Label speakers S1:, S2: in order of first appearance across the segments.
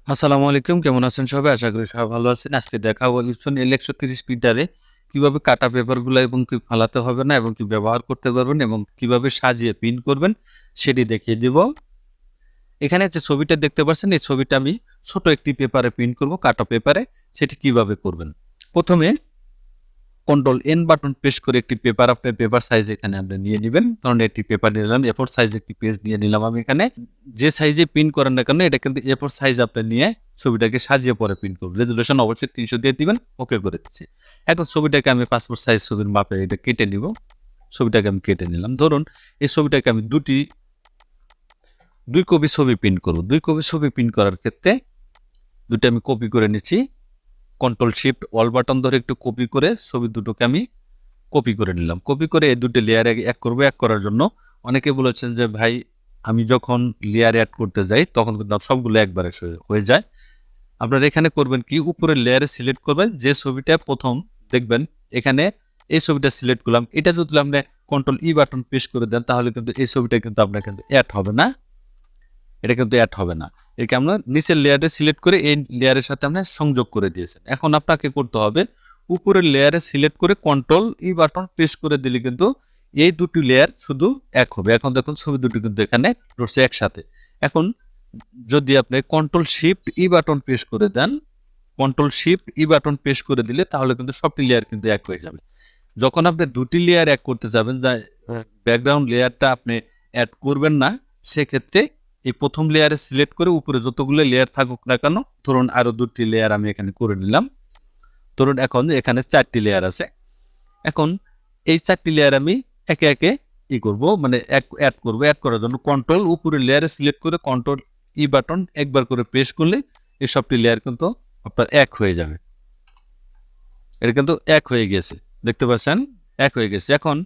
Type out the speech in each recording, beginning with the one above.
S1: আসসালামু আলাইকুম, কেমন আছেন সবাই? আশা করি সবাই ভালো আছেন। আজকে দেখাবো ইপসন L130 প্রিন্টারে কিভাবে কাটা পেপারগুলো এবং কি ফালাতে হবে না এবং কি ব্যবহার করতে পারবেন এবং কিভাবে সাজিয়ে প্রিন্ট করবেন সেটি দেখিয়ে দিব। এখানে যে ছবিটা দেখতে পাচ্ছেন এই ছবিটা আমি ছোট একটি পেপারে প্রিন্ট করব, কাটা পেপারে। সেটি কিভাবে করবেন? প্রথমে কন্ট্রোল এন বাটন প্রেস করে একটি পেপার আপনার পেপার সাইজ এখানে আপনি নিয়ে নেবেন। ধরুন একটি পেপার নিলাম, A4 সাইজ একটি পেজ নিয়ে নিলাম আমি এখানে। যে সাইজে প্রিন্ট করেন না কেন এটা কিন্তু A4 সাইজ আপনি নিয়ে ছবিটাকে সাজিয়ে পরে প্রিন্ট করবেন। রেজুলেশন অবশ্যই 300 দিয়ে দিবেন, ওকে করে দিচ্ছি। এখন ছবিটাকে আমি পাসপোর্ট সাইজ ছবির মাপে এটা কেটে নিব। ছবিটাকে আমি কেটে নিলাম। ধরুন এই ছবিটাকে আমি দুই কপি ছবি প্রিন্ট করব। 2 কপি ছবি প্রিন্ট করার ক্ষেত্রে দুটো আমি কপি করে নিচ্ছি। কন্ট্রোল শিফট অল বাটন ধরে একটু কপি করে ছবি দুটোকে আমি কপি করে নিলাম। কপি করে এই দুটো লেয়ার এক করব। এক করার জন্য অনেকে বলেছেন যে ভাই আমি যখন লেয়ার অ্যাড করতে যাই তখন কিন্তু সবগুলো একবারে হয়ে যায়। আপনারা এখানে করবেন কি, উপরের লেয়ারে সিলেক্ট করবেন, যে ছবিটা প্রথম দেখবেন এখানে এই ছবিটা সিলেক্ট করলাম। এটা যদি আপনি কন্ট্রোল ই বাটন প্রেস করে দেন তাহলে কিন্তু এই ছবিটা কিন্তু আপনার কিন্তু অ্যাড হবে না। এটা কিন্তু অ্যাড হবে না। একে আমরা নিচের লেয়ারে সিলেক্ট করে এই লেয়ারের সাথে আমরা সংযোগ করে দিয়েছেন। এখন আপনাকে করতে হবে উপরের লেয়ারে সিলেক্ট করে কন্ট্রোল ই বাটন প্রেস করে দিলে কিন্তু এই দুটি লেয়ার শুধু এক হবে। এখন দেখুন ছবি দুটি কিন্তু এখানে রয়েছে একসাথে। এখন যদি আপনি কন্ট্রোল শিফট ই বাটন প্রেস করে দেন, কন্ট্রোল শিফট ই বাটন প্রেস করে দিলে তাহলে কিন্তু সবটি লেয়ার কিন্তু এক হয়ে যাবে। যখন আপনি দুটি লেয়ার এক করতে যাবেন, যা ব্যাকগ্রাউন্ড লেয়ারটা আপনি অ্যাড করবেন না, সেক্ষেত্রে এই প্রথম লেয়ারে সিলেক্ট করে উপরে যতগুলো লেয়ার থাকুক না কেন, ধরুন আরো দুটি লেয়ার আমি এখানে করে নিলাম। ধরুন এখন এখানে 4টি লেয়ার আছে। এখন এই 4টি লেয়ার আমি একে একে করব, মানে অ্যাড করব। অ্যাড করার জন্য কন্ট্রোল উপরে লেয়ারে সিলেক্ট করে কন্ট্রোল ই বাটন একবার করে প্রেস করলে এই সবটি লেয়ার কিন্তু আপনার এক হয়ে যাবে। এটা কিন্তু এক হয়ে গেছে, দেখতে পাচ্ছেন এক হয়ে গেছে। এখন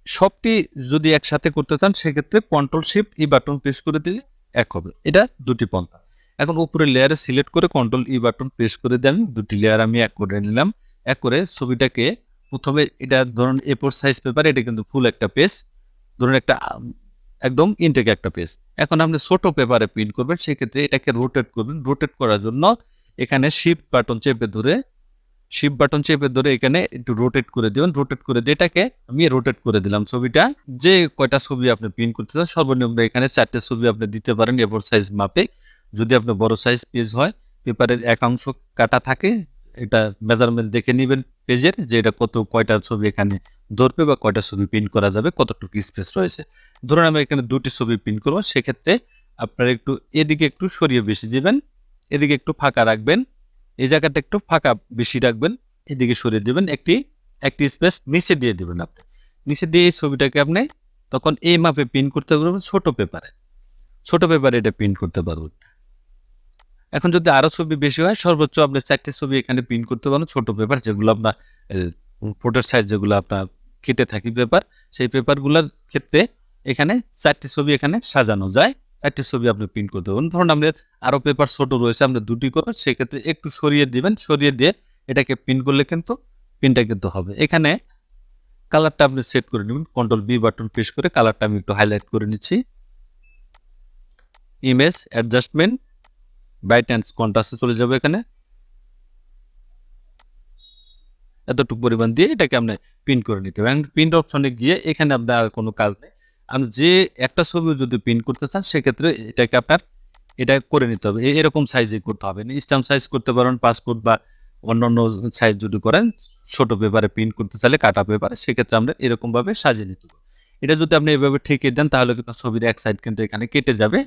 S1: সবটি যদি একসাথে করতে চান সেক্ষেত্রে কন্ট্রোল শিফট ই বাটন প্রেস করে দিলে এক হবে। এটা দুটি পন্থা। এখন উপরে লেয়ারে সিলেক্ট করে কন্ট্রোল ই বাটন প্রেস করে দেন, দুটি লেয়ার আমি এক করে নিলাম। এক করে ছবিটাকে প্রথমে এটা ধরুন A4 সাইজ পেপার, এটা কিন্তু ফুল একটা পেজ, ধরুন একটা একদম ইনটেক একটা পেজ। এখন আপনি ছোট পেপারে প্রিন্ট করবেন, সেক্ষেত্রে এটাকে রোটেট করবেন। রোটেট করার জন্য এখানে শিফট বাটন চেপে ধরে এখানে একটু রোটেট করে দিবেন। রোটেট করে দিয়ে এটাকে আমি রোটেট করে দিলাম ছবিটা। যে কয়টা ছবি আপনি প্রিন্ট করতে চান সর্বনিম্ন এখানে 4টে ছবি আপনি দিতে পারেন A4 সাইজ মাপে। যদি আপনি বড় সাইজ পেজ হয়, পেপারের এক অংশ কাটা থাকে, এটা মেজারমেন্ট দেখে নেবেন পেজের, যে এটা কয়টা ছবি এখানে ধরবে বা কয়টা ছবি প্রিন্ট করা যাবে, কতটুকু স্পেস রয়েছে। ধরুন আমি এখানে 2টি ছবি প্রিন্ট করবো, সেক্ষেত্রে আপনারা একটু এদিকে একটু সরিয়ে বেশি দিবেন, এদিকে একটু ফাঁকা রাখবেন, এই জায়গাটা একটু ফাঁকা বেশি রাখবেন, এদিকে সরিয়ে দিবেন, একটি স্পেস নিচে দিয়ে দিবেন। আপনি নিচে দিয়ে এই ছবিটাকে আপনি তখন এই মাপে প্রিন্ট করতে পারবেন। ছোট পেপারে এটা প্রিন্ট করতে পারবেন। এখন যদি আরো ছবি বেশি হয়, সর্বোচ্চ আপনি 4টে ছবি এখানে প্রিন্ট করতে পারেন। ছোট পেপার যেগুলো আপনার ফটোর সাইজ, যেগুলো আপনার কেটে থাকি পেপার, সেই পেপারগুলোর ক্ষেত্রে এখানে 4টি ছবি এখানে সাজানো যায়। 4টি ছবি আপনি প্রিন্ট করতে পারেন। ধরুন আপনার আরো পেপার ছোট রয়েছে, আপনি 2টি করবেন, সেক্ষেত্রে একটু সরিয়ে দিবেন। সরিয়ে দিয়ে এটাকে প্রিন্ট করলে কিন্তু প্রিন্টটা কিন্তু হবে। এখানে কালারটা আপনি সেট করে নেবেন। কন্ট্রোল বি বাটন প্রেস করে কালারটা আমি একটু হাইলাইট করে নিচ্ছি। ইমেজ অ্যাডজাস্টমেন্ট, ব্রাইট অ্যান্ড কন্ট্রাস্টে চলে যাবে। এখানে এতটুকু পরিমাণ দিয়ে এটাকে আপনি প্রিন্ট করে নিতে হবে। প্রিন্ট অপশনে গিয়ে এখানে আপনার আর কোনো কাজ নেই। আপনি যে একটা ছবি যদি প্রিন্ট করতে চান সেক্ষেত্রে এটাকে আপনার এটা করে নিতে হবে। এরকম সাইজে করতে হবে। স্ট্যাম্প সাইজ করতে পারেন, পাসপোর্ট বা অন্যান্য সাইজ যদি করেন, ছোট পেপারে প্রিন্ট করতে চাইলে কাটা পেপারে, সেক্ষেত্রে আমরা এরকমভাবে সাজিয়ে নিতে হবে। এটা যদি আপনি এভাবে ঠেকিয়ে দেন তাহলে কিন্তু ছবির এক সাইড কিন্তু এখানে কেটে যাবে,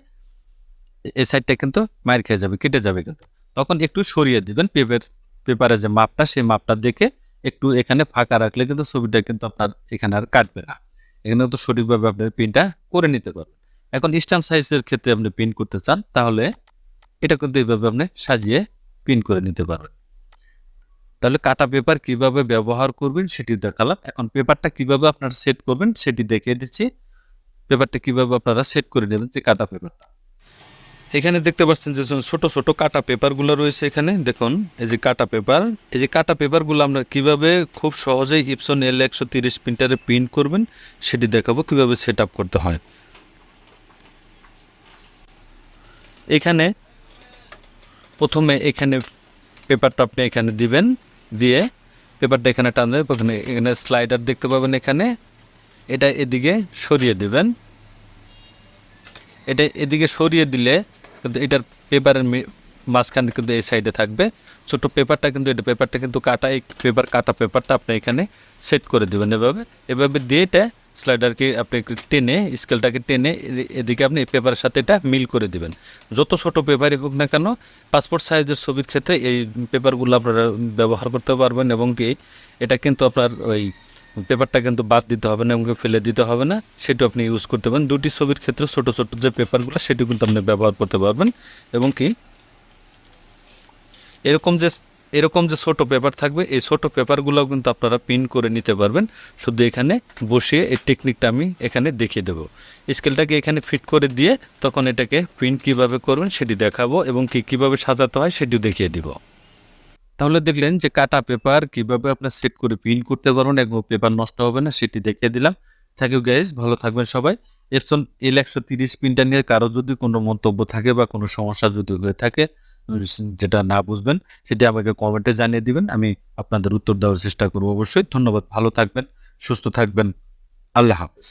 S1: এই সাইডটা কিন্তু মার খেয়ে যাবে, কেটে যাবে। কিন্তু তখন একটু সরিয়ে দিবেন। পেপারের যে মাপটা, সেই মাপটা দেখে একটু এখানে ফাঁকা রাখলে কিন্তু ছবিটা কিন্তু আপনার এখানে আর কাটবে না। এখানে তো সঠিকভাবে আপনি প্রিন্টটা করে নিতে পারবেন। এখন স্ট্যাম্প সাইজের ক্ষেত্রে আপনি প্রিন্ট করতে চান তাহলে এটা কিন্তু এইভাবে আপনি সাজিয়ে প্রিন্ট করে নিতে পারবেন। তাহলে কাটা পেপার কিভাবে ব্যবহার করবেন সেটি দেখালাম। এখন পেপারটা কিভাবে আপনারা সেট করবেন সেটি দেখিয়ে দিচ্ছি। পেপারটা কিভাবে আপনারা সেট করে নেবেন, যে কাটা পেপারটা এখানে দেখতে পাচ্ছেন যে ছোট ছোট কাটা পেপারগুলো রয়েছে। এখানে দেখুন এই যে কাটা পেপার, এই যে কাটা পেপারগুলো আমরা কিভাবে খুব সহজেই ইপসন L130 প্রিন্টারে প্রিন্ট করবেন সেটি দেখাবো, কিভাবে সেট আপ করতে হয়। এখানে প্রথমে এখানে পেপারটা আপনি এখানে দিবেন, দিয়ে পেপারটা এখানে টান দেবেন, এখানে স্লাইডার দেখতে পাবেন, এখানে এটা এদিকে সরিয়ে দেবেন। এটা এদিকে সরিয়ে দিলে কিন্তু এটার পেপারের মাঝখানে কিন্তু এই সাইডে থাকবে ছোট পেপারটা, কিন্তু এটা পেপারটা কিন্তু কাটা, এই কাটা পেপারটা আপনি এখানে সেট করে দেবেন এভাবে দিয়ে এটা স্লাইডারকে আপনি টেনে, স্কেলটাকে টেনে এদিকে আপনি এই পেপারের সাথে এটা মিল করে দিবেন। যত ছোট পেপারই হোক না কেন, পাসপোর্ট সাইজের ছবির ক্ষেত্রে এই পেপারগুলো আপনারা ব্যবহার করতে পারবেন, এবং কি এটা কিন্তু আপনার ওই পেপারটা কিন্তু বাদ দিতে হবে না এবং ফেলে দিতে হবে না, সেটা আপনি ইউজ করতে পারেন। দুটি ছবির ক্ষেত্রে ছোট ছোট যে পেপারগুলো সেটি কিন্তু আপনি ব্যবহার করতে পারবেন, এবং কি এরকম যে ছোট পেপার থাকবে, এই ছোট পেপারগুলোও কিন্তু আপনারা প্রিন্ট করে নিতে পারবেন। শুধু এখানে বসিয়ে এই টেকনিকটা আমি এখানে দেখিয়ে দেবো। স্কেলটাকে এখানে ফিট করে দিয়ে তখন এটাকে প্রিন্ট কিভাবে করবেন সেটি দেখাবো, এবং কীভাবে সাজাতে হয় সেটিও দেখিয়ে দিব। তাহলে দেখলেন যে কাটা পেপার কিভাবে আপনার সেট করে প্রিন্ট করতে পারবেন এবং পেপার নষ্ট হবে না, সেটি দেখিয়ে দিলাম। থ্যাংক ইউ গাইজ, ভালো থাকবেন সবাই। এপসন L130 প্রিন্টার নিয়ে কারো যদি কোনো মন্তব্য থাকে বা কোনো সমস্যা যদি হয়ে থাকে, যেটা না বুঝবেন সেটি আমাকে কমেন্টে জানিয়ে দিবেন, আমি আপনাদের উত্তর দেওয়ার চেষ্টা করবো অবশ্যই। ধন্যবাদ, ভালো থাকবেন, সুস্থ থাকবেন, আল্লাহ হাফেজ।